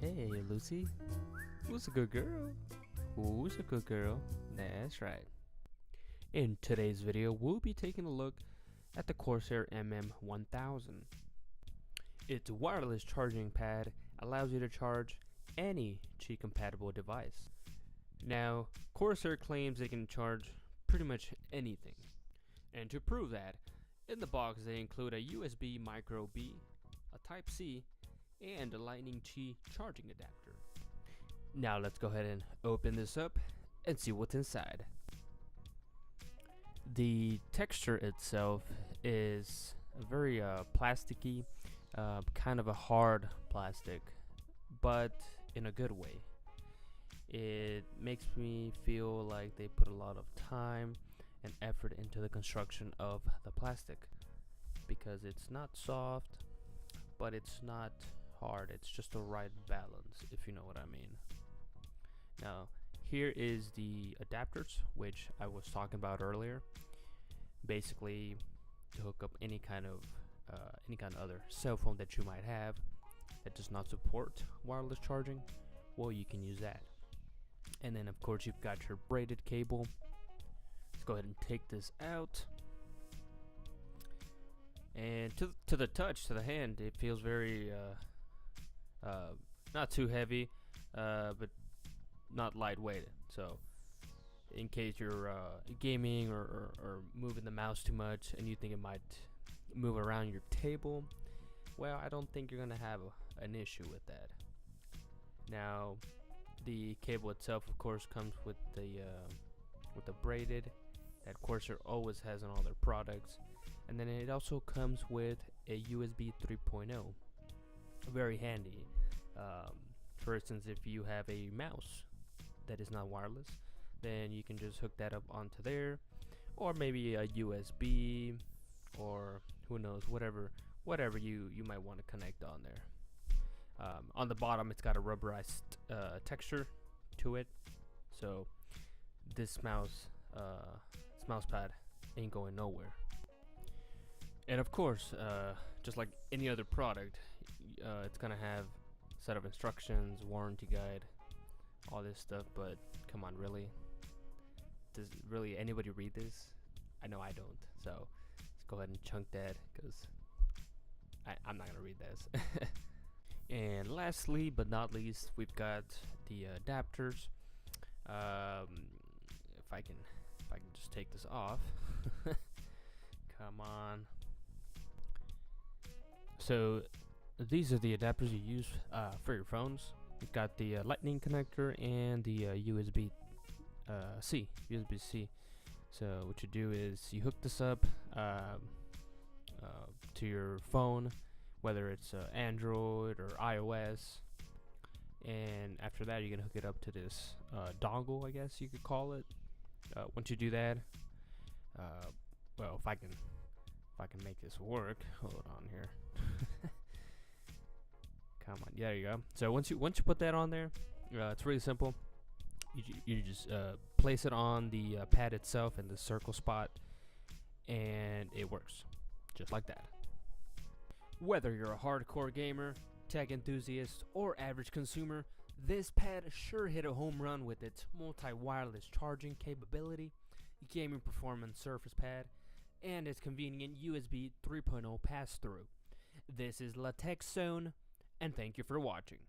Hey, Lucy. Who's a good girl? Who's a good girl? That's right. In today's video, we'll be taking a look at the Corsair mm1000. Its wireless charging pad allows you to charge any Qi-compatible device. Now, Corsair claims they can charge pretty much anything. And to prove that, in the box they include a USB Micro B, a Type-C, and a Lightning Qi charging adapter. Now let's go ahead and open this up and see what's inside. The texture itself is very plasticky, kind of a hard plastic, but in a good way. It makes me feel like they put a lot of time and effort into the construction of the plastic, because it's not soft, but it's not hard. It's just the right balance, if you know what I mean. Now, here is the adapters, which I was talking about earlier. Basically, to hook up any kind of other cell phone that you might have that does not support wireless charging, well, you can use that. And then, of course, you've got your braided cable. Let's go ahead and take this out. And to the touch, to the hand, it feels very not too heavy, but not lightweight. So in case you're gaming or moving the mouse too much and you think it might move around your table, well, I don't think you're gonna have an issue with that. Now, the cable itself, of course, comes with the braided that Corsair always has on all their products, and then it also comes with a USB 3.0. Very handy. For instance, if you have a mouse that is not wireless, then you can just hook that up onto there, or maybe a USB, or who knows, whatever you might want to connect on there. On the bottom, it's got a rubberized texture to it, so this mouse pad ain't going nowhere. And of course, just like any other product, it's gonna have a set of instructions, warranty guide, all this stuff. But come on, really? Does really anybody read this? I know I don't. So let's go ahead and chunk that, because I'm not gonna read this. And lastly, but not least, we've got the adapters. If I can just take this off. Come on. So these are the adapters you use for your phones. You've got the Lightning connector and the USB-C. So what you do is you hook this up to your phone, whether it's Android or iOS, and after that you're gonna hook it up to this dongle, I guess you could call it. Once you do that, well, if I can make this work, hold on here. Come on, yeah, there you go. So once you put that on there, it's really simple. You just place it on the pad itself in the circle spot, and it works just like that. Whether you're a hardcore gamer, tech enthusiast, or average consumer, this pad sure hit a home run with its multi-wireless charging capability, gaming performance surface pad, and its convenient USB 3.0 pass-through. This is La Tech Zone, and thank you for watching.